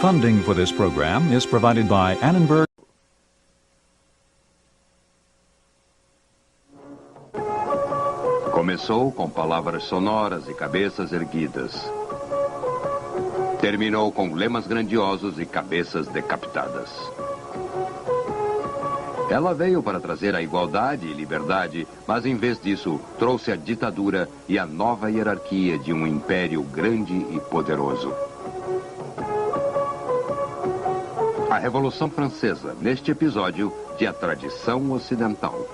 Funding for this program is provided by Annenberg. Começou com palavras sonoras e cabeças erguidas. Terminou com lemas grandiosos e cabeças decapitadas. Ela veio para trazer a igualdade e liberdade, mas em vez disso, trouxe a ditadura e a nova hierarquia de um império grande e poderoso. A Revolução Francesa, neste episódio de A Tradição Ocidental.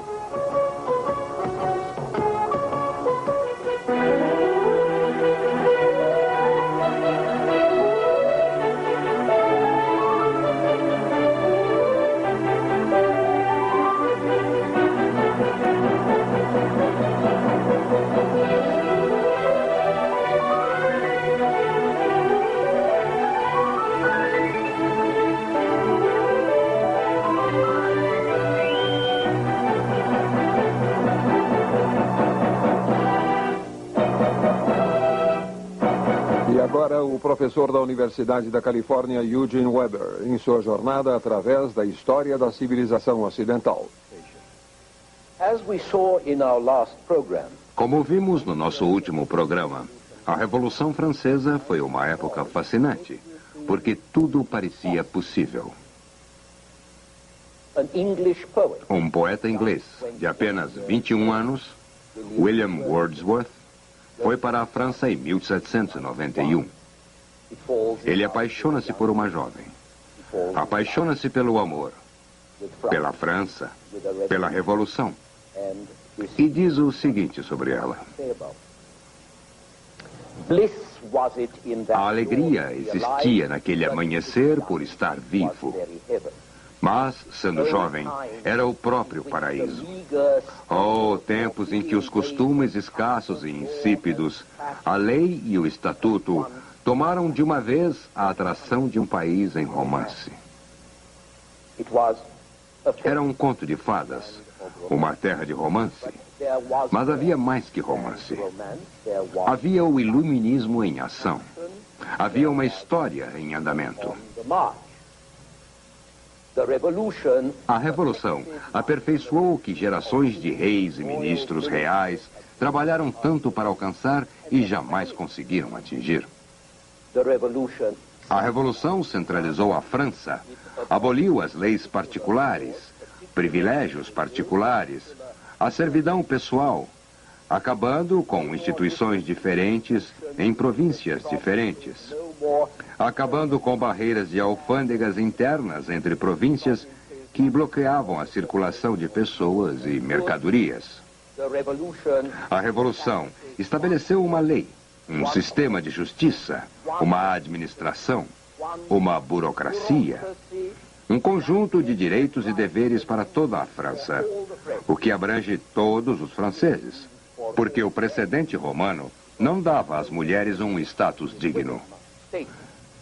Agora, o professor da Universidade da Califórnia, Eugene Weber, em sua jornada através da história da civilização ocidental. Como vimos no nosso último programa, a Revolução Francesa foi uma época fascinante, porque tudo parecia possível. Um poeta inglês de apenas 21 anos, William Wordsworth, foi para a França em 1791. Ele apaixona-se por uma jovem. Apaixona-se pelo amor, pela França, pela Revolução. E diz o seguinte sobre ela. A alegria existia naquele amanhecer por estar vivo. Mas, sendo jovem, era o próprio paraíso. Oh, tempos em que os costumes escassos e insípidos, a lei e o estatuto tomaram de uma vez a atração de um país em romance. Era um conto de fadas, uma terra de romance. Mas havia mais que romance. Havia o iluminismo em ação. Havia uma história em andamento. A Revolução aperfeiçoou o que gerações de reis e ministros reais trabalharam tanto para alcançar e jamais conseguiram atingir. A Revolução centralizou a França, aboliu as leis particulares, privilégios particulares, a servidão pessoal, acabando com instituições diferentes em províncias diferentes, acabando com barreiras de alfândegas internas entre províncias que bloqueavam a circulação de pessoas e mercadorias. A Revolução estabeleceu uma lei, um sistema de justiça, uma administração, uma burocracia, um conjunto de direitos e deveres para toda a França, o que abrange todos os franceses, porque o precedente romano não dava às mulheres um status digno.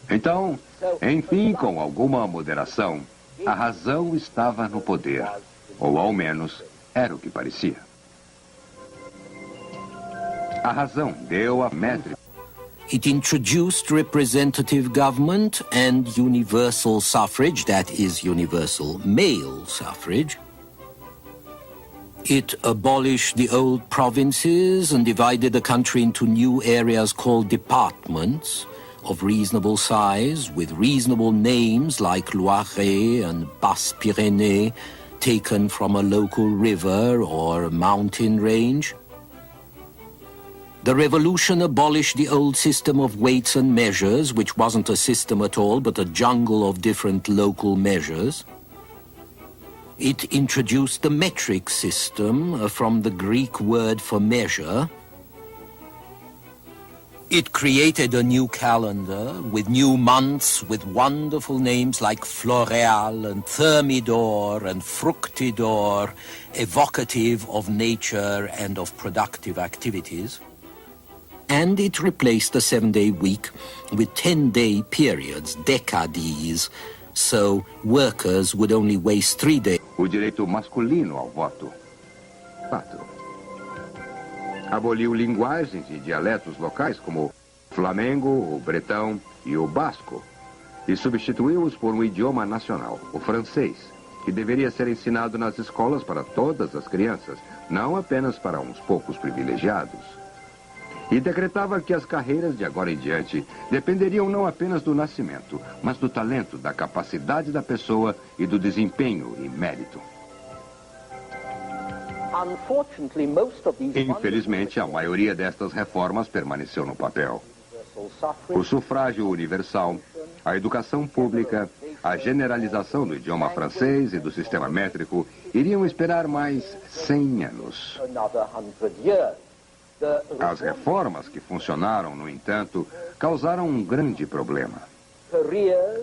Então, enfim, com alguma moderação, a razão estava no poder, ou ao menos era o que parecia. A razão deu a métrica. It introduced representative government and universal suffrage, that is, universal male suffrage. It abolished the old provinces and divided the country into new areas called departments of reasonable size, with reasonable names like Loiret and Basse-Pyrénées, taken from a local river or mountain range. The revolution abolished the old system of weights and measures, which wasn't a system at all, but a jungle of different local measures. It introduced the metric system from the Greek word for measure. It created a new calendar with new months with wonderful names like Floréal and Thermidor and Fructidor, evocative of nature and of productive activities. And it replaced the 7-day week with 10-day periods, decades, so workers would only waste 3 days. O direito masculino ao voto. 4. Aboliu linguagens e dialetos locais como o flamengo, o bretão e o basco, e substituiu-os por um idioma nacional, o francês, que deveria ser ensinado nas escolas para todas as crianças, não apenas para uns poucos privilegiados. E decretava que as carreiras de agora em diante dependeriam não apenas do nascimento, mas do talento, da capacidade da pessoa e do desempenho e mérito. Infelizmente, a maioria destas reformas permaneceu no papel. O sufrágio universal, a educação pública, a generalização do idioma francês e do sistema métrico iriam esperar mais 100 anos. As reformas que funcionaram, no entanto, causaram um grande problema.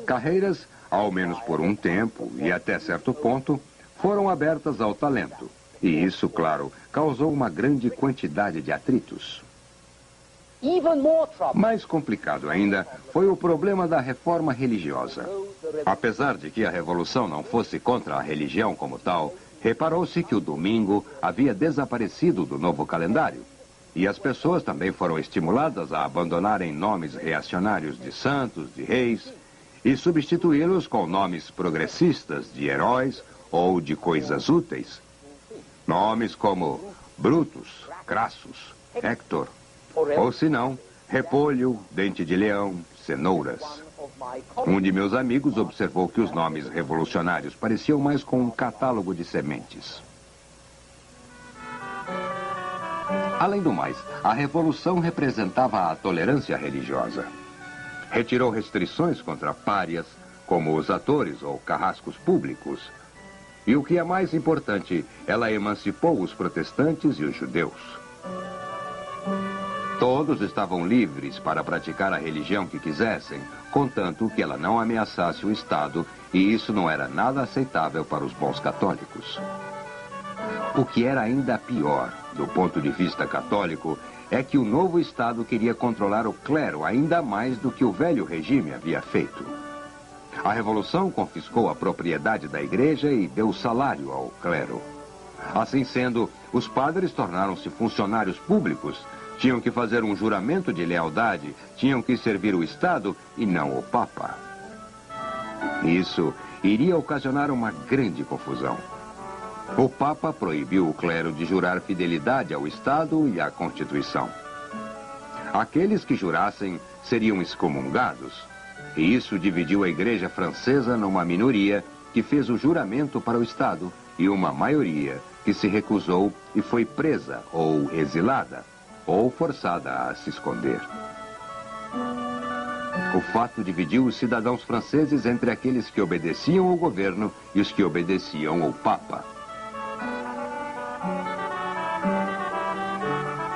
Carreiras, ao menos por um tempo e até certo ponto, foram abertas ao talento. E isso, claro, causou uma grande quantidade de atritos. Mais complicado ainda foi o problema da reforma religiosa. Apesar de que a revolução não fosse contra a religião como tal, reparou-se que o domingo havia desaparecido do novo calendário. E as pessoas também foram estimuladas a abandonarem nomes reacionários de santos, de reis, e substituí-los com nomes progressistas de heróis ou de coisas úteis. Nomes como Brutus, Crassus, Hector, ou se não, Repolho, Dente de Leão, Cenouras. Um de meus amigos observou que os nomes revolucionários pareciam mais com um catálogo de sementes. Além do mais, a revolução representava a tolerância religiosa. Retirou restrições contra párias, como os atores ou carrascos públicos. E o que é mais importante, ela emancipou os protestantes e os judeus. Todos estavam livres para praticar a religião que quisessem, contanto que ela não ameaçasse o Estado, e isso não era nada aceitável para os bons católicos. O que era ainda pior, do ponto de vista católico, é que o novo Estado queria controlar o clero ainda mais do que o velho regime havia feito. A Revolução confiscou a propriedade da igreja e deu salário ao clero. Assim sendo, os padres tornaram-se funcionários públicos, tinham que fazer um juramento de lealdade, tinham que servir o Estado e não o Papa. Isso iria ocasionar uma grande confusão. O Papa proibiu o clero de jurar fidelidade ao Estado e à Constituição. Aqueles que jurassem seriam excomungados, e isso dividiu a Igreja Francesa numa minoria que fez o juramento para o Estado e uma maioria que se recusou e foi presa ou exilada, ou forçada a se esconder. O fato dividiu os cidadãos franceses entre aqueles que obedeciam ao governo e os que obedeciam ao Papa.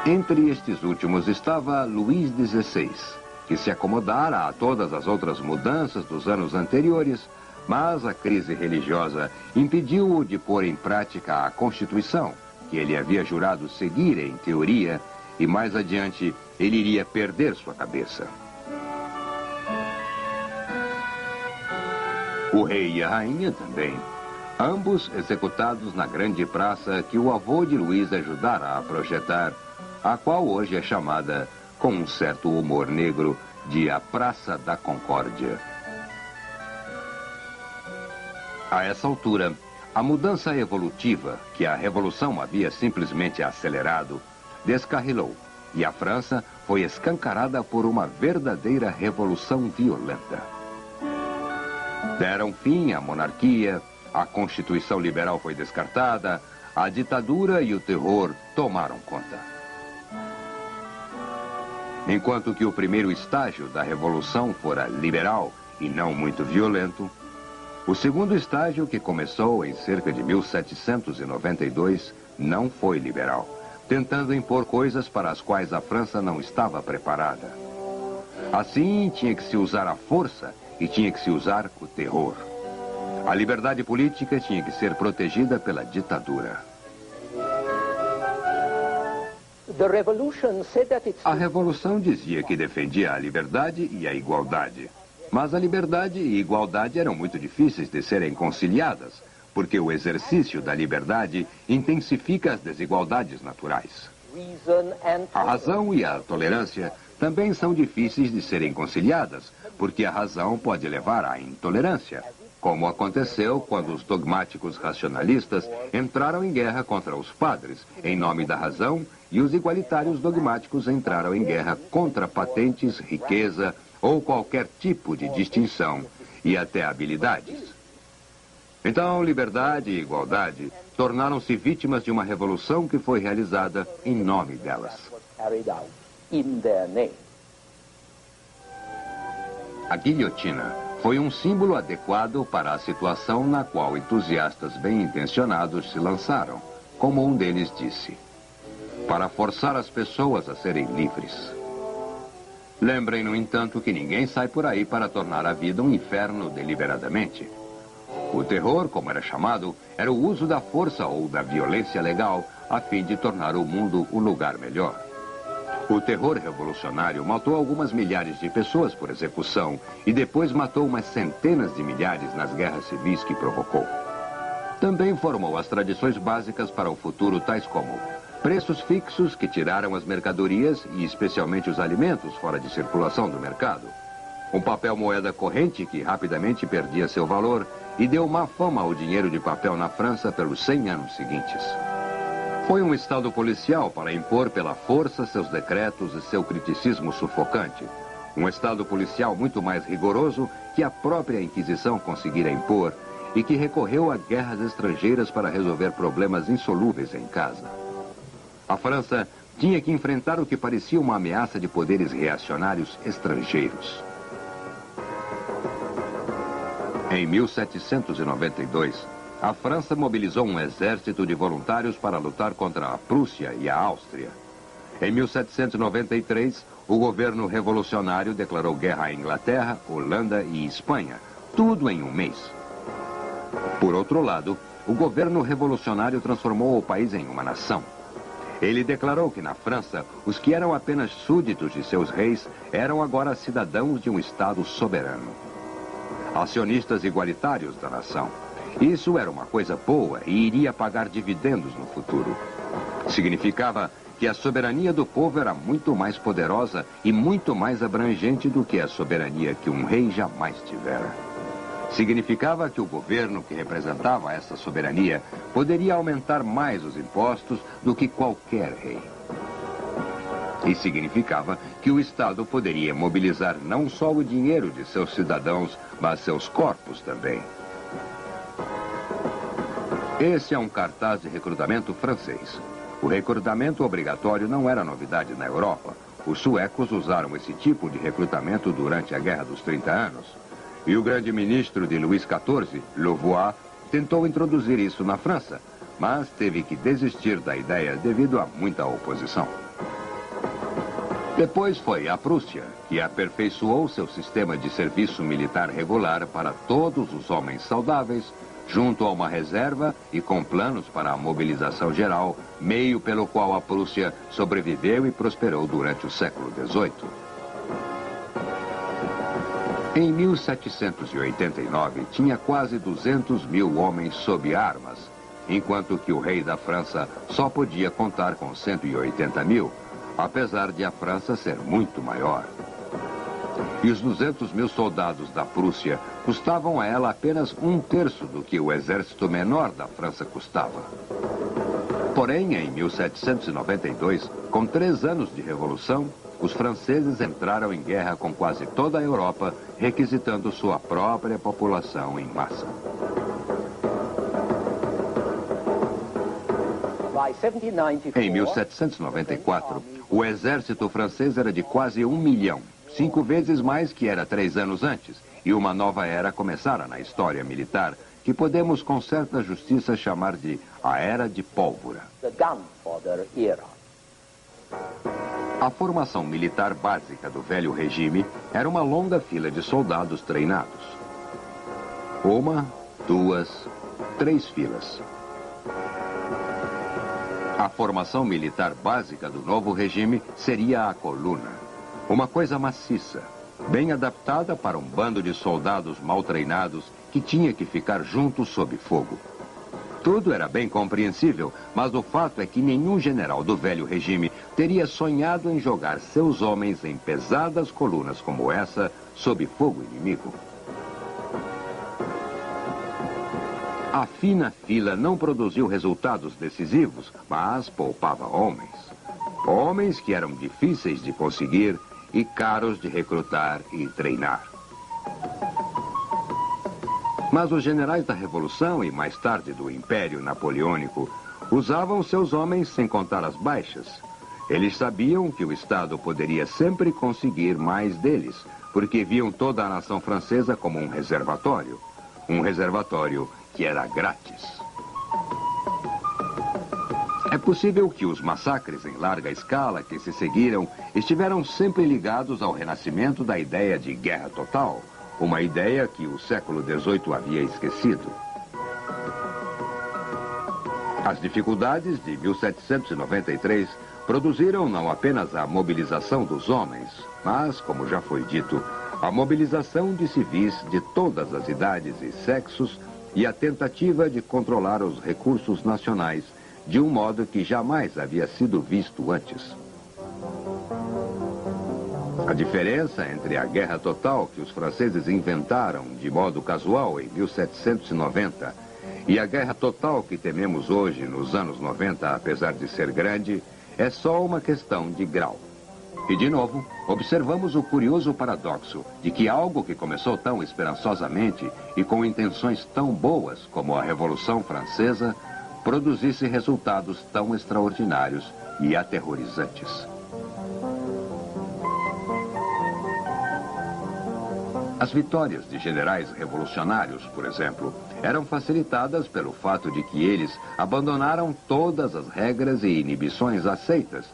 Entre estes últimos estava Luís XVI, que se acomodara a todas as outras mudanças dos anos anteriores, mas a crise religiosa impediu-o de pôr em prática a Constituição, que ele havia jurado seguir em teoria, e mais adiante ele iria perder sua cabeça. O rei e a rainha também, ambos executados na grande praça que o avô de Luís ajudara a projetar, a qual hoje é chamada, com um certo humor negro, de a Praça da Concórdia. A essa altura, a mudança evolutiva, que a Revolução havia simplesmente acelerado, descarrilou, e a França foi escancarada por uma verdadeira revolução violenta. Deram fim à monarquia, a Constituição liberal foi descartada, a ditadura e o terror tomaram conta. Enquanto que o primeiro estágio da Revolução fora liberal e não muito violento, o segundo estágio, que começou em cerca de 1792, não foi liberal, tentando impor coisas para as quais a França não estava preparada. Assim, tinha que se usar a força e tinha que se usar o terror. A liberdade política tinha que ser protegida pela ditadura. A Revolução dizia que defendia a liberdade e a igualdade. Mas a liberdade e a igualdade eram muito difíceis de serem conciliadas, porque o exercício da liberdade intensifica as desigualdades naturais. A razão e a tolerância também são difíceis de serem conciliadas, porque a razão pode levar à intolerância, como aconteceu quando os dogmáticos racionalistas entraram em guerra contra os padres, em nome da razão, e os igualitários dogmáticos entraram em guerra contra patentes, riqueza ou qualquer tipo de distinção e até habilidades. Então, liberdade e igualdade tornaram-se vítimas de uma revolução que foi realizada em nome delas. A guilhotina foi um símbolo adequado para a situação na qual entusiastas bem-intencionados se lançaram, como um deles disse, para forçar as pessoas a serem livres. Lembrem, no entanto, que ninguém sai por aí para tornar a vida um inferno deliberadamente. O terror, como era chamado, era o uso da força ou da violência legal a fim de tornar o mundo um lugar melhor. O terror revolucionário matou algumas milhares de pessoas por execução e depois matou umas centenas de milhares nas guerras civis que provocou. Também formou as tradições básicas para o futuro, tais como preços fixos que tiraram as mercadorias e especialmente os alimentos fora de circulação do mercado. Um papel moeda corrente que rapidamente perdia seu valor e deu má fama ao dinheiro de papel na França pelos 100 anos seguintes. Foi um estado policial para impor pela força seus decretos e seu criticismo sufocante. Um estado policial muito mais rigoroso que a própria Inquisição conseguira impor e que recorreu a guerras estrangeiras para resolver problemas insolúveis em casa. A França tinha que enfrentar o que parecia uma ameaça de poderes reacionários estrangeiros. Em 1792, a França mobilizou um exército de voluntários para lutar contra a Prússia e a Áustria. Em 1793, o governo revolucionário declarou guerra à Inglaterra, Holanda e Espanha, tudo em um mês. Por outro lado, o governo revolucionário transformou o país em uma nação. Ele declarou que na França, os que eram apenas súditos de seus reis eram agora cidadãos de um Estado soberano. Acionistas igualitários da nação. Isso era uma coisa boa e iria pagar dividendos no futuro. Significava que a soberania do povo era muito mais poderosa e muito mais abrangente do que a soberania que um rei jamais tivera. Significava que o governo que representava essa soberania poderia aumentar mais os impostos do que qualquer rei. E significava que o Estado poderia mobilizar não só o dinheiro de seus cidadãos, mas seus corpos também. Esse é um cartaz de recrutamento francês. O recrutamento obrigatório não era novidade na Europa. Os suecos usaram esse tipo de recrutamento durante a Guerra dos 30 Anos. E o grande ministro de Luís XIV, Louvois, tentou introduzir isso na França, mas teve que desistir da ideia devido a muita oposição. Depois foi a Prússia, que aperfeiçoou seu sistema de serviço militar regular para todos os homens saudáveis, junto a uma reserva e com planos para a mobilização geral, meio pelo qual a Prússia sobreviveu e prosperou durante o século XVIII. Em 1789, tinha quase 200 mil homens sob armas, enquanto que o rei da França só podia contar com 180 mil, apesar de a França ser muito maior. E os 200 mil soldados da Prússia custavam a ela apenas 1/3 do que o exército menor da França custava. Porém, em 1792, com 3 anos de revolução, os franceses entraram em guerra com quase toda a Europa, requisitando sua própria população em massa. Em 1794, o exército francês era de quase 1 milhão, 5 vezes mais que era 3 anos antes, e uma nova era começara na história militar, que podemos com certa justiça chamar de a Era de Pólvora. A formação militar básica do velho regime era uma longa fila de soldados treinados. 1, 2, 3 filas. A formação militar básica do novo regime seria a coluna. Uma coisa maciça, bem adaptada para um bando de soldados mal treinados que tinha que ficar juntos sob fogo. Tudo era bem compreensível, mas o fato é que nenhum general do velho regime teria sonhado em jogar seus homens em pesadas colunas como essa, sob fogo inimigo. A fina fila não produziu resultados decisivos, mas poupava homens. Homens que eram difíceis de conseguir e caros de recrutar e treinar. Mas os generais da Revolução e mais tarde do Império Napoleônico usavam seus homens sem contar as baixas. Eles sabiam que o Estado poderia sempre conseguir mais deles, porque viam toda a nação francesa como um reservatório que era grátis. É possível que os massacres em larga escala que se seguiram estiveram sempre ligados ao renascimento da ideia de guerra total, uma ideia que o século XVIII havia esquecido. As dificuldades de 1793 produziram não apenas a mobilização dos homens, mas, como já foi dito, a mobilização de civis de todas as idades e sexos e a tentativa de controlar os recursos nacionais de um modo que jamais havia sido visto antes. A diferença entre a guerra total que os franceses inventaram de modo casual em 1790 e a guerra total que tememos hoje nos anos 90, apesar de ser grande, é só uma questão de grau. E de novo, observamos o curioso paradoxo de que algo que começou tão esperançosamente e com intenções tão boas como a Revolução Francesa produzisse resultados tão extraordinários e aterrorizantes. As vitórias de generais revolucionários, por exemplo, eram facilitadas pelo fato de que eles abandonaram todas as regras e inibições aceitas,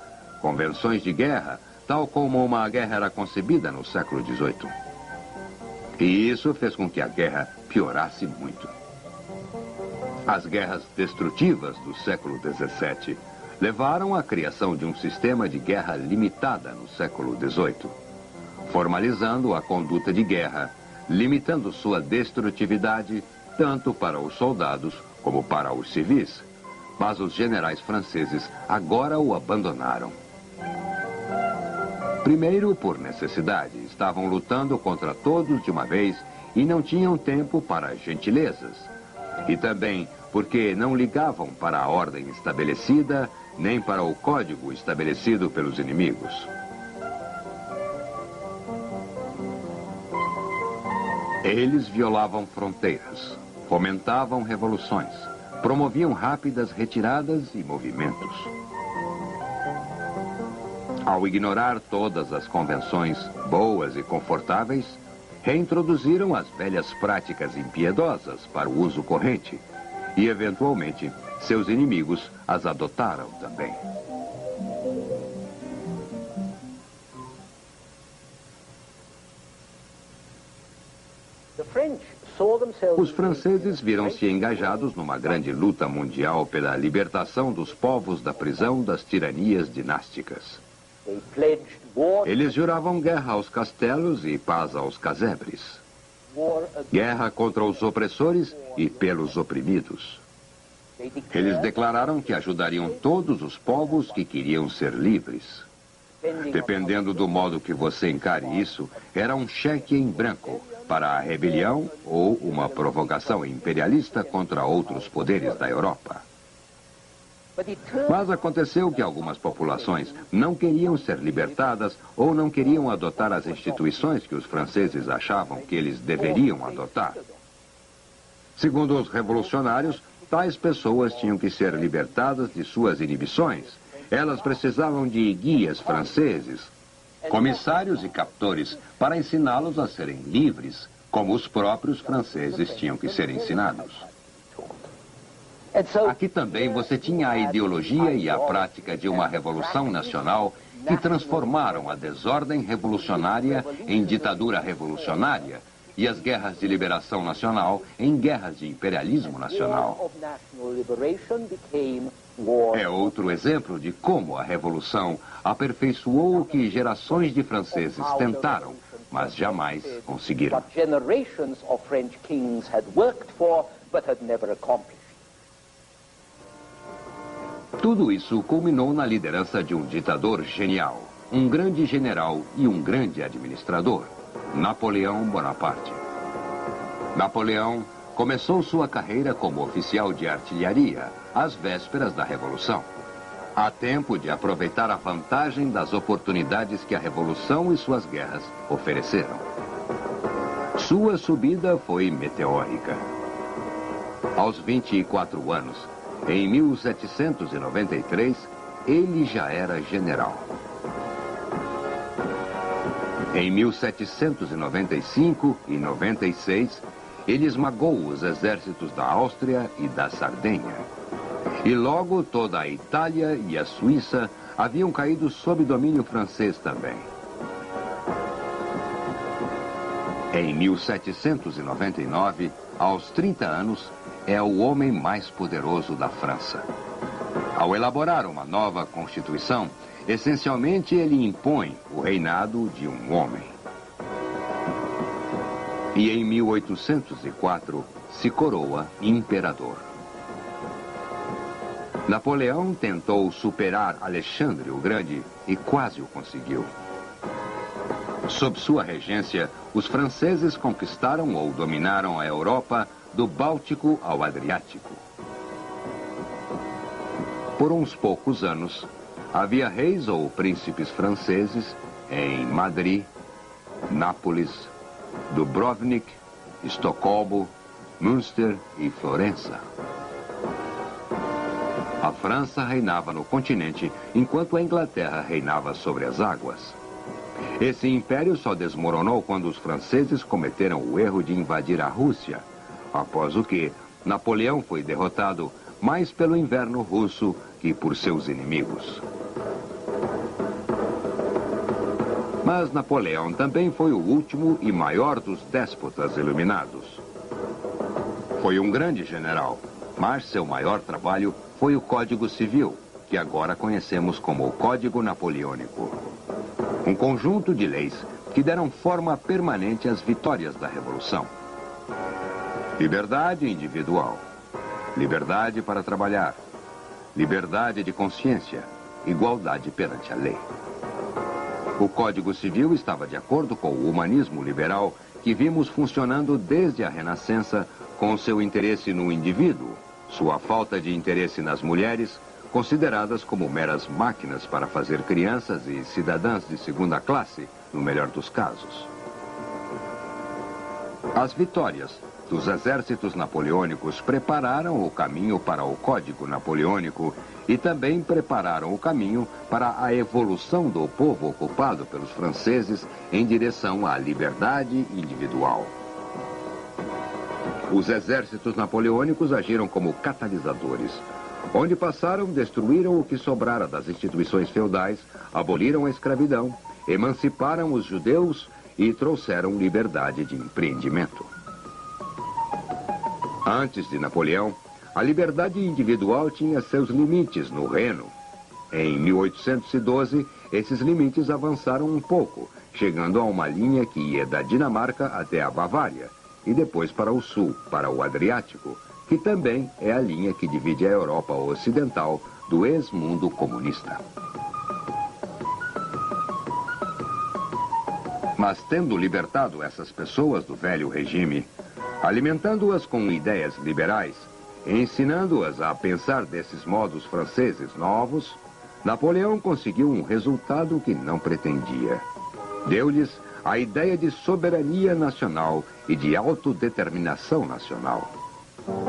convenções de guerra, tal como uma guerra era concebida no século XVIII. E isso fez com que a guerra piorasse muito. As guerras destrutivas do século XVII levaram à criação de um sistema de guerra limitada no século XVIII, formalizando a conduta de guerra, limitando sua destrutividade tanto para os soldados como para os civis. Mas os generais franceses agora o abandonaram. Primeiro, por necessidade, estavam lutando contra todos de uma vez e não tinham tempo para gentilezas. E também porque não ligavam para a ordem estabelecida, nem para o código estabelecido pelos inimigos. Eles violavam fronteiras, fomentavam revoluções, promoviam rápidas retiradas e movimentos. Ao ignorar todas as convenções boas e confortáveis, reintroduziram as velhas práticas impiedosas para o uso corrente e, eventualmente, seus inimigos as adotaram também. Os franceses viram-se engajados numa grande luta mundial pela libertação dos povos da prisão das tiranias dinásticas. Eles juravam guerra aos castelos e paz aos casebres. Guerra contra os opressores e pelos oprimidos. Eles declararam que ajudariam todos os povos que queriam ser livres. Dependendo do modo que você encare isso, era um cheque em branco para a rebelião ou uma provocação imperialista contra outros poderes da Europa. Mas aconteceu que algumas populações não queriam ser libertadas ou não queriam adotar as instituições que os franceses achavam que eles deveriam adotar. Segundo os revolucionários, tais pessoas tinham que ser libertadas de suas inibições. Elas precisavam de guias franceses, comissários e captores, para ensiná-los a serem livres, como os próprios franceses tinham que ser ensinados. Aqui também você tinha a ideologia e a prática de uma revolução nacional que transformaram a desordem revolucionária em ditadura revolucionária e as guerras de liberação nacional em guerras de imperialismo nacional. É outro exemplo de como a revolução aperfeiçoou o que gerações de franceses tentaram, mas jamais conseguiram. Tudo isso culminou na liderança de um ditador genial, um grande general e um grande administrador, Napoleão Bonaparte. Napoleão começou sua carreira como oficial de artilharia, às vésperas da Revolução. Há tempo de aproveitar a vantagem das oportunidades que a Revolução e suas guerras ofereceram. Sua subida foi meteórica. Aos 24 anos, em 1793, ele já era general. Em 1795 e 96, ele esmagou os exércitos da Áustria e da Sardenha. E logo toda a Itália e a Suíça haviam caído sob domínio francês também. Em 1799, aos 30 anos, é o homem mais poderoso da França. Ao elaborar uma nova Constituição, essencialmente ele impõe o reinado de um homem. E em 1804 se coroa imperador. Napoleão tentou superar Alexandre o Grande e quase o conseguiu. Sob sua regência, os franceses conquistaram ou dominaram a Europa do Báltico ao Adriático. Por uns poucos anos, havia reis ou príncipes franceses em Madrid, Nápoles, Dubrovnik, Estocolmo, Münster e Florença. A França reinava no continente, enquanto a Inglaterra reinava sobre as águas. Esse império só desmoronou quando os franceses cometeram o erro de invadir a Rússia, após o que Napoleão foi derrotado mais pelo inverno russo que por seus inimigos. Mas Napoleão também foi o último e maior dos déspotas iluminados. Foi um grande general, mas seu maior trabalho foi o Código Civil, que agora conhecemos como o Código Napoleônico. Um conjunto de leis que deram forma permanente às vitórias da Revolução. Liberdade individual, liberdade para trabalhar, liberdade de consciência, igualdade perante a lei. O Código Civil estava de acordo com o humanismo liberal que vimos funcionando desde a Renascença, com seu interesse no indivíduo, sua falta de interesse nas mulheres, consideradas como meras máquinas para fazer crianças e cidadãs de segunda classe, no melhor dos casos. As vitórias dos exércitos napoleônicos prepararam o caminho para o Código Napoleônico e também prepararam o caminho para a evolução do povo ocupado pelos franceses em direção à liberdade individual. Os exércitos napoleônicos agiram como catalisadores. Onde passaram, destruíram o que sobrara das instituições feudais, aboliram a escravidão, emanciparam os judeus e trouxeram liberdade de empreendimento. Antes de Napoleão, a liberdade individual tinha seus limites no Reno. Em 1812, esses limites avançaram um pouco, chegando a uma linha que ia da Dinamarca até a Bavária, e depois para o sul, para o Adriático, que também é a linha que divide a Europa Ocidental do ex-mundo comunista. Mas tendo libertado essas pessoas do velho regime, alimentando-as com ideias liberais, ensinando-as a pensar desses modos franceses novos, Napoleão conseguiu um resultado que não pretendia. Deu-lhes a ideia de soberania nacional e de autodeterminação nacional.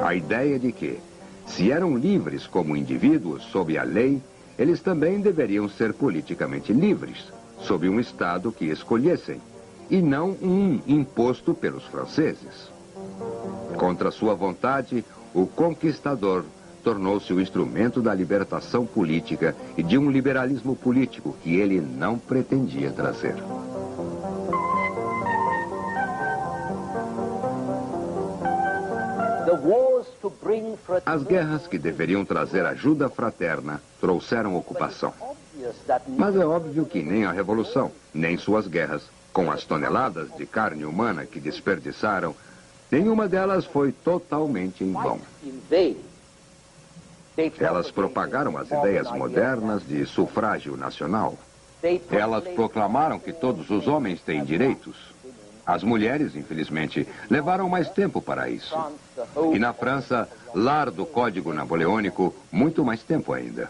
A ideia de que, se eram livres como indivíduos sob a lei, eles também deveriam ser politicamente livres, sob um Estado que escolhessem, e não um imposto pelos franceses. Contra sua vontade, o conquistador tornou-se o instrumento da libertação política e de um liberalismo político que ele não pretendia trazer. As guerras que deveriam trazer ajuda fraterna trouxeram ocupação. Mas é óbvio que nem a Revolução, nem suas guerras, com as toneladas de carne humana que desperdiçaram, nenhuma delas foi totalmente em vão. Elas propagaram as ideias modernas de sufrágio nacional. Elas proclamaram que todos os homens têm direitos. As mulheres, infelizmente, levaram mais tempo para isso. E na França, lar do Código Napoleônico, muito mais tempo ainda.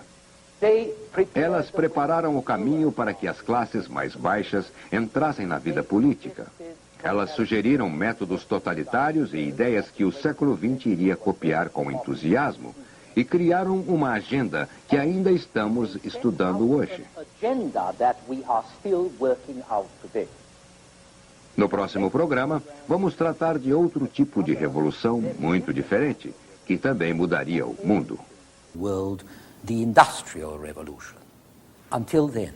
Elas prepararam o caminho para que as classes mais baixas entrassem na vida política. Elas sugeriram métodos totalitários e ideias que o século XX iria copiar com entusiasmo e criaram uma agenda que ainda estamos estudando hoje. No próximo programa, vamos tratar de outro tipo de revolução muito diferente, que também mudaria o mundo. World, the Industrial Revolution. Until then.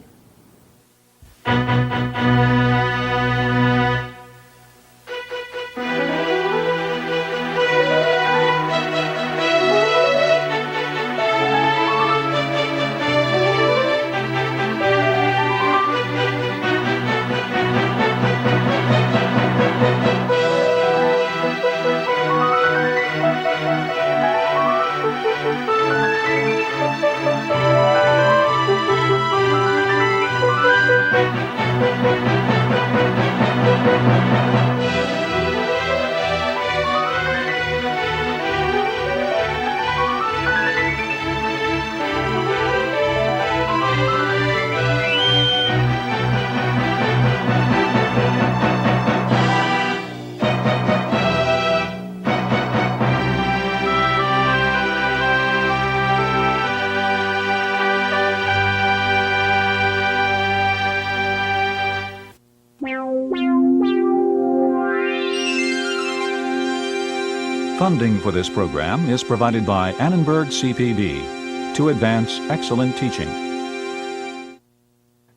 Funding for this program is provided by Annenberg CPB to advance excellent teaching.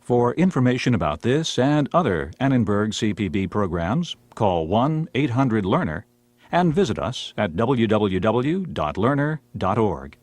For information about this and other Annenberg CPB programs, call 1-800-LEARNER and visit us at www.learner.org.